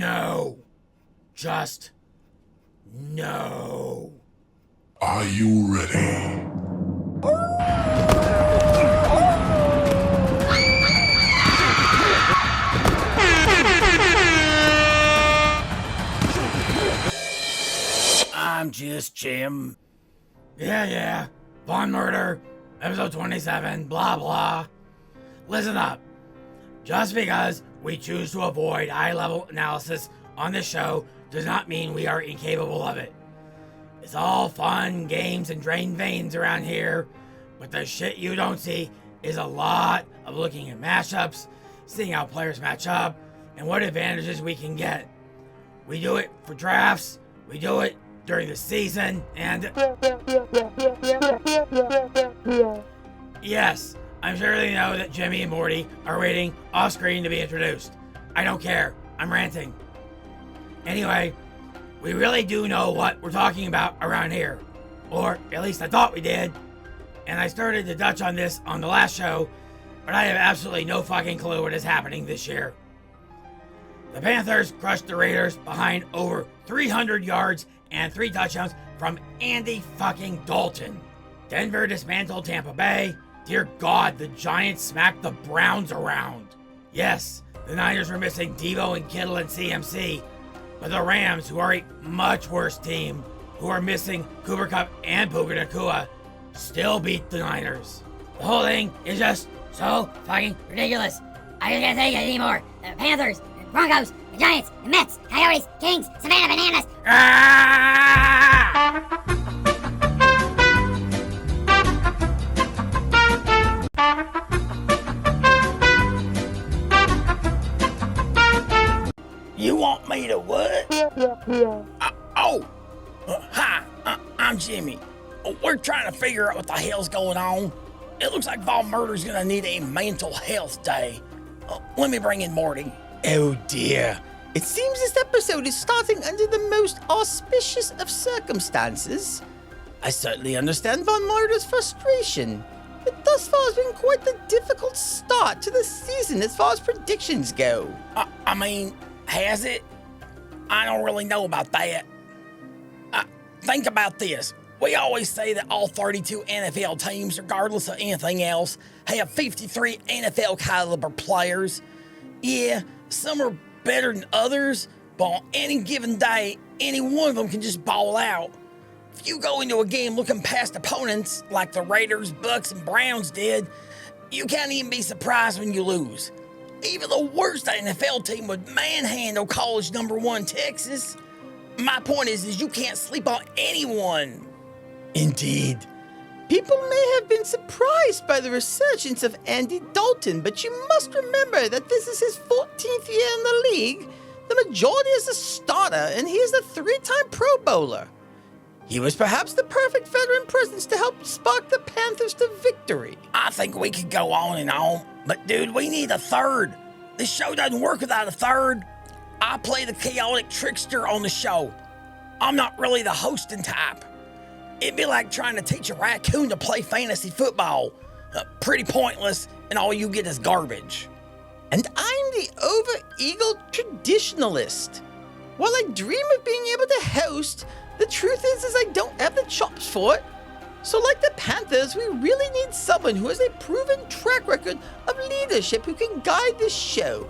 No. Just no. Are you ready? I'm just Jim. Yeah. Von Murder, episode 27, blah blah. Listen up. Just because we choose to avoid high-level analysis on this show does not mean we are incapable of it. It's all fun, games, and drained veins around here, but the shit you don't see is a lot of looking at matchups, seeing how players match up, and what advantages we can get. We do it for drafts, we do it during the season, and... Yes, I'm sure they know that Jimmy and Morty are waiting off-screen to be introduced. I don't care. I'm ranting. Anyway, we really do know what we're talking about around here. Or at least I thought we did. And I started to touch on this on the last show, but I have absolutely no fucking clue what is happening this year. The Panthers crushed the Raiders behind over 300 yards and 3 touchdowns from Andy fucking Dalton. Denver dismantled Tampa Bay. Dear God, the Giants smacked the Browns around. Yes, the Niners were missing Devo and Kittle and CMC, but the Rams, who are a much worse team, who are missing Cooper Kupp and Puka Nacua, still beat the Niners. The whole thing is just so fucking ridiculous. I just can't take it anymore. The Panthers, the Broncos, the Giants, the Mets, Coyotes, Kings, Savannah Bananas. You want me to what? Hi, I'm Jimmy. We're trying to figure out what the hell's going on. It looks like Von Murder's gonna need a mental health day. Let me bring in Morty. Oh dear. It seems this episode is starting under the most auspicious of circumstances. I certainly understand Von Murder's frustration. It thus far has been quite the difficult start to the season as far as predictions go. I mean, has it? I don't really know about that. Think about this. We always say that all 32 NFL teams, regardless of anything else, have 53 NFL caliber players. Yeah, some are better than others, but on any given day, any one of them can just ball out. If you go into a game looking past opponents like the Raiders, Bucks, and Browns did, you can't even be surprised when you lose. Even the worst NFL team would manhandle college #1 Texas. My point is you can't sleep on anyone. Indeed. People may have been surprised by the resurgence of Andy Dalton, but you must remember that this is his 14th year in the league. The majority is a starter, and he is a 3-time Pro Bowler. He was perhaps the perfect veteran presence to help spark the Panthers to victory. I think we could go on and on, but dude, we need a third. This show doesn't work without a third. I play the chaotic trickster on the show. I'm not really the hosting type. It'd be like trying to teach a raccoon to play fantasy football. Pretty pointless, and all you get is garbage. And I'm the over-eagle traditionalist. While I dream of being able to host, the truth is I don't have the chops for it. So like the Panthers, we really need someone who has a proven track record of leadership who can guide this show.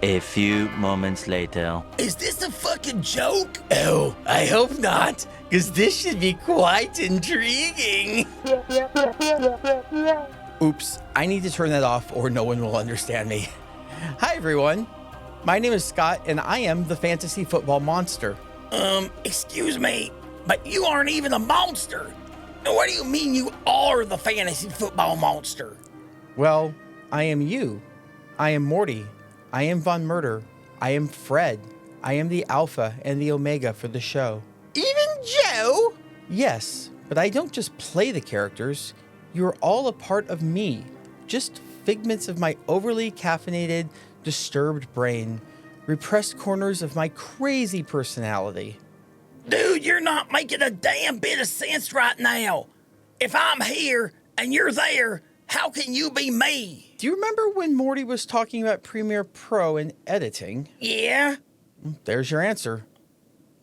A few moments later. Is this a fucking joke? Oh, I hope not, because this should be quite intriguing. Oops, I need to turn that off or no one will understand me. Hi everyone, my name is Scott and I am the fantasy football monster. Excuse me, but you aren't even a monster. What do you mean you are the fantasy football monster? Well, I am you. I am Morty. I am Von Murder. I am Fred. I am the Alpha and the Omega for the show. Even Joe? Yes, but I don't just play the characters. You're all a part of me. Just figments of my overly caffeinated, disturbed brain. Repressed corners of my crazy personality. Dude, you're not making a damn bit of sense right now. If I'm here and you're there, How can you be me? Do you remember when Morty was talking about Premiere Pro and editing? Yeah? There's your answer.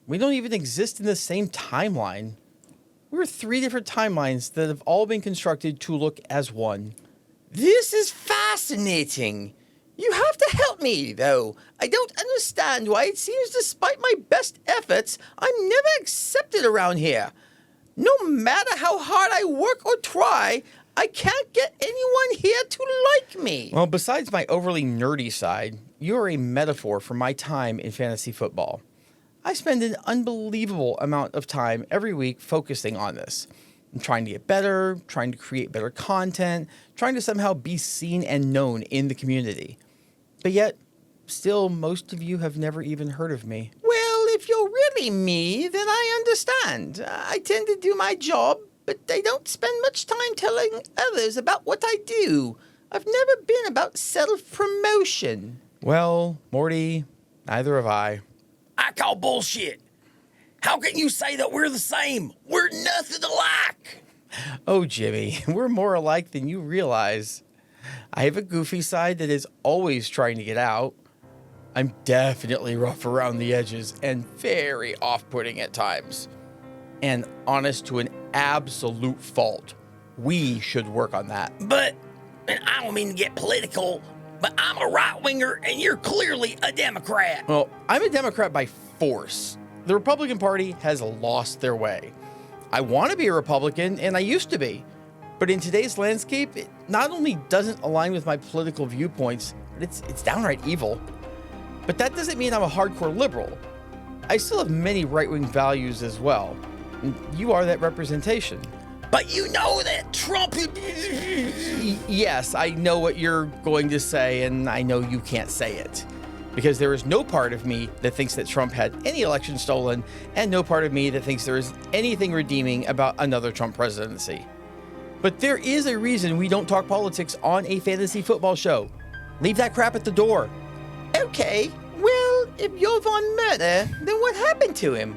We don't even exist in the same timeline. We're 3 different timelines that have all been constructed to look as one. This is fascinating. You have to help me, though. I don't understand why it seems despite my best efforts, I'm never accepted around here. No matter how hard I work or try, I can't get anyone here to like me. Well, besides my overly nerdy side, you're a metaphor for my time in fantasy football. I spend an unbelievable amount of time every week focusing on this. I'm trying to get better, trying to create better content, trying to somehow be seen and known in the community. But yet, still, most of you have never even heard of me. Well, if you're really me, then I understand. I tend to do my job, but I don't spend much time telling others about what I do. I've never been about self-promotion. Well, Morty, neither have I. I call bullshit. How can you say that we're the same? We're nothing alike. Oh, Jimmy, we're more alike than you realize. I have a goofy side that is always trying to get out. I'm definitely rough around the edges and very off-putting at times. And honest to an absolute fault. We should work on that. But, and I don't mean to get political, but I'm a right-winger and you're clearly a Democrat. Well, I'm a Democrat by force. The Republican Party has lost their way. I want to be a Republican, and I used to be. But in today's landscape, it not only doesn't align with my political viewpoints, but it's downright evil. But that doesn't mean I'm a hardcore liberal. I still have many right-wing values as well. And you are that representation. But you know that Trump... Yes, I know what you're going to say, and I know you can't say it. Because there is no part of me that thinks that Trump had any election stolen, and no part of me that thinks there is anything redeeming about another Trump presidency. But there is a reason we don't talk politics on a fantasy football show. Leave that crap at the door. Okay, well, if you're Von Murder, then what happened to him?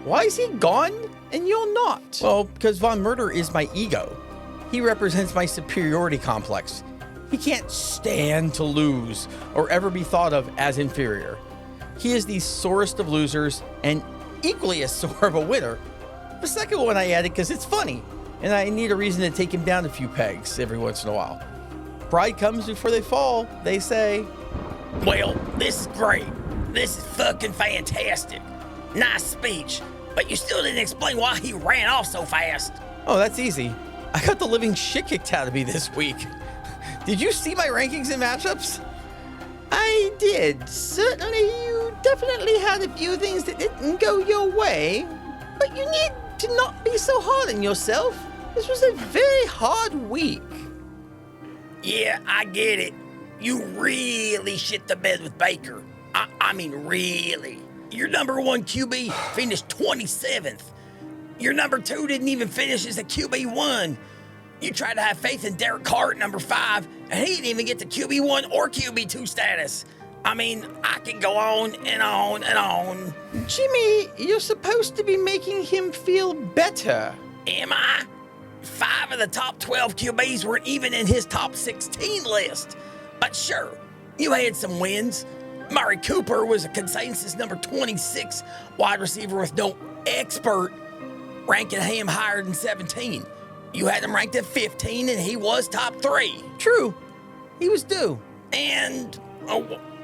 Why is he gone and you're not? Well, because Von Murder is my ego. He represents my superiority complex. He can't stand to lose or ever be thought of as inferior. He is the sorest of losers and equally as sore of a winner. The second one I added because it's funny, and I need a reason to take him down a few pegs every once in a while. Pride comes before they fall, they say. Well, this is great. This is fucking fantastic. Nice speech, but you still didn't explain why he ran off so fast. Oh, that's easy. I got the living shit kicked out of me this week. Did you see my rankings and matchups? I did. Certainly, you definitely had a few things that didn't go your way. But you need to not be so hard on yourself. This was a very hard week. Yeah, I get it. You really shit the bed with Baker. I mean, really. Your number 1 QB finished 27th. Your number 2 didn't even finish as a QB1. You tried to have faith in Derek Carr at number 5, and he didn't even get the QB1 or QB2 status. I mean, I can go on and on and on. Jimmy, you're supposed to be making him feel better. Am I? 5 of the top 12 QBs weren't even in his top 16 list. But sure, you had some wins. Murray Cooper was a consensus number 26 wide receiver with no expert ranking him higher than 17. You had him ranked at 15, and he was top 3. True. He was due. And,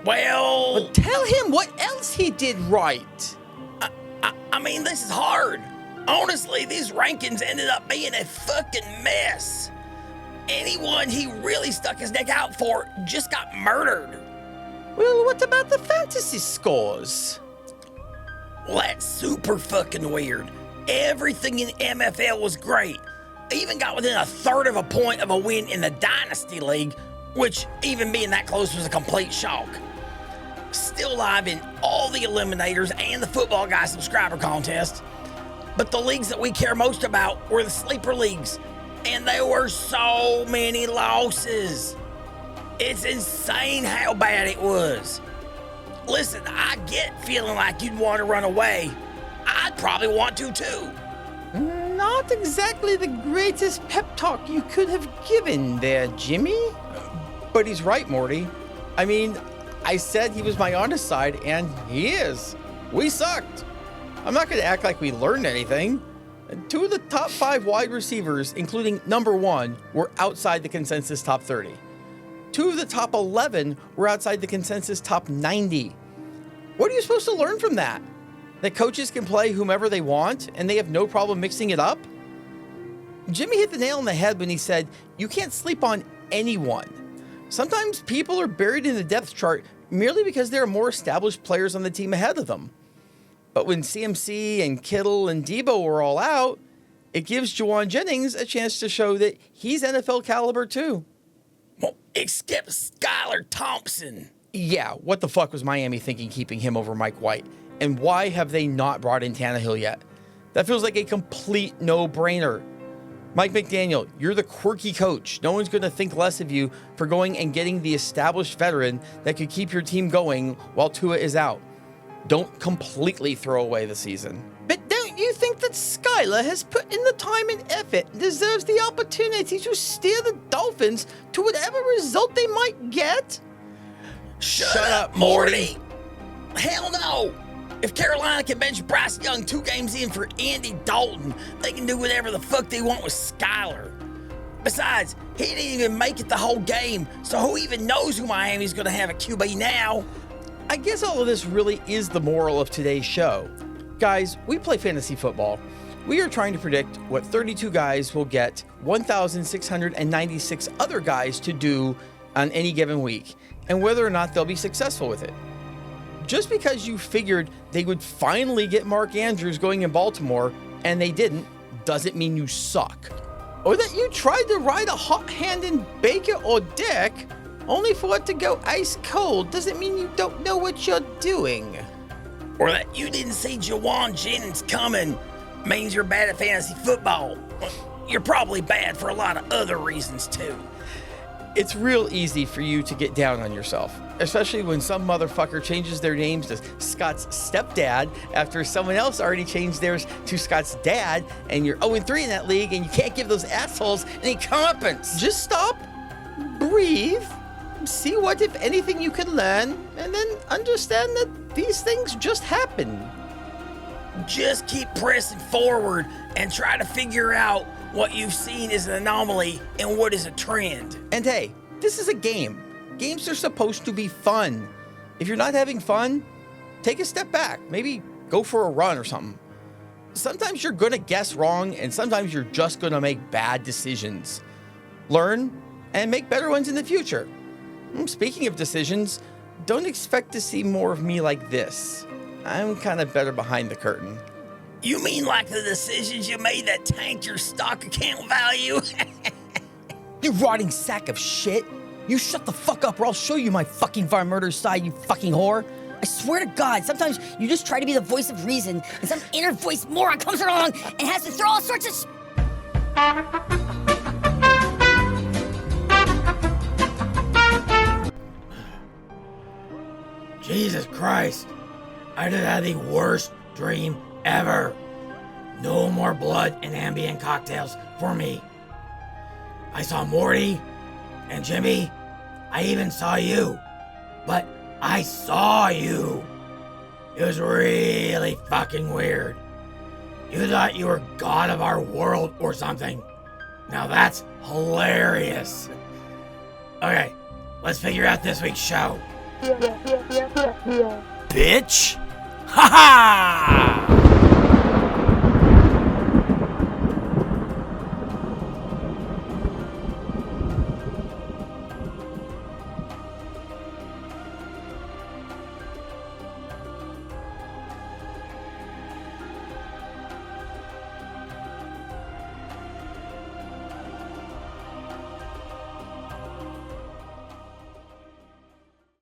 well... But tell him what else he did right. I mean, this is hard. Honestly, these rankings ended up being a fucking mess. Anyone he really stuck his neck out for just got murdered. Well, what about the fantasy scores? Well, that's super fucking weird. Everything in MFL was great. I even got within a third of a point of a win in the Dynasty League, which even being that close was a complete shock. Still live in all the Eliminators and the Football Guy subscriber contest. But the leagues that we care most about were the sleeper leagues, and there were so many losses. It's insane how bad it was. Listen, I get feeling like you'd want to run away. I'd probably want to too. Not not exactly the greatest pep talk you could have given there, Jimmy. But he's right, Morty. I mean, I said he was my honest side, and he is. We sucked. I'm not going to act like we learned anything. 2 of the top 5 wide receivers, including number 1, were outside the consensus top 30. 2 of the top 11 were outside the consensus top 90. What are you supposed to learn from that? That coaches can play whomever they want and they have no problem mixing it up? Jimmy hit the nail on the head when he said, you can't sleep on anyone. Sometimes people are buried in the depth chart merely because there are more established players on the team ahead of them. But when CMC and Kittle and Debo were all out, it gives Juwan Jennings a chance to show that he's NFL caliber too. Well, except Skylar Thompson. Yeah, what the fuck was Miami thinking keeping him over Mike White? And why have they not brought in Tannehill yet? That feels like a complete no-brainer. Mike McDaniel, you're the quirky coach. No one's going to think less of you for going and getting the established veteran that could keep your team going while Tua is out. Don't completely throw away the season. But don't you think that Skylar has put in the time and effort and deserves the opportunity to steer the Dolphins to whatever result they might get? Shut up, Morty. Hell no. If Carolina can bench Bryce Young 2 games in for Andy Dalton, they can do whatever the fuck they want with Skylar. Besides, he didn't even make it the whole game, so who even knows who Miami's going to have at QB now? I guess all of this really is the moral of today's show. Guys, we play fantasy football. We are trying to predict what 32 guys will get 1,696 other guys to do on any given week, and whether or not they'll be successful with it. Just because you figured they would finally get Mark Andrews going in Baltimore, and they didn't, doesn't mean you suck. Or that you tried to ride a hot hand in Baker or Dick, only for it to go ice cold, doesn't mean you don't know what you're doing. Or that you didn't see Juwan Jennings coming means you're bad at fantasy football. You're probably bad for a lot of other reasons too. It's real easy for you to get down on yourself, especially when some motherfucker changes their names to Scott's stepdad after someone else already changed theirs to Scott's dad, and you're 0-3 in that league, and you can't give those assholes any comeuppance. Just stop, breathe, see what, if anything, you can learn, and then understand that these things just happen. Just keep pressing forward and try to figure out what you've seen is an anomaly and what is a trend. And hey, this is a game. Games are supposed to be fun. If you're not having fun, take a step back. Maybe go for a run or something. Sometimes you're gonna guess wrong, and sometimes you're just gonna make bad decisions. Learn and make better ones in the future. Speaking of decisions, don't expect to see more of me like this. I'm kind of better behind the curtain. You mean like the decisions you made that tanked your stock account value? You rotting sack of shit. You shut the fuck up or I'll show you my fucking Von Murder side, you fucking whore. I swear to God, sometimes you just try to be the voice of reason and some inner voice moron comes along and has to throw all sorts of Jesus Christ. I just had the worst dream ever. No more blood and Ambien cocktails for me. I saw Morty and Jimmy. I even saw you. But I saw you. It was really fucking weird. You thought you were god of our world or something. Now that's hilarious. Okay, let's figure out this week's show. Bitch! Ha ha!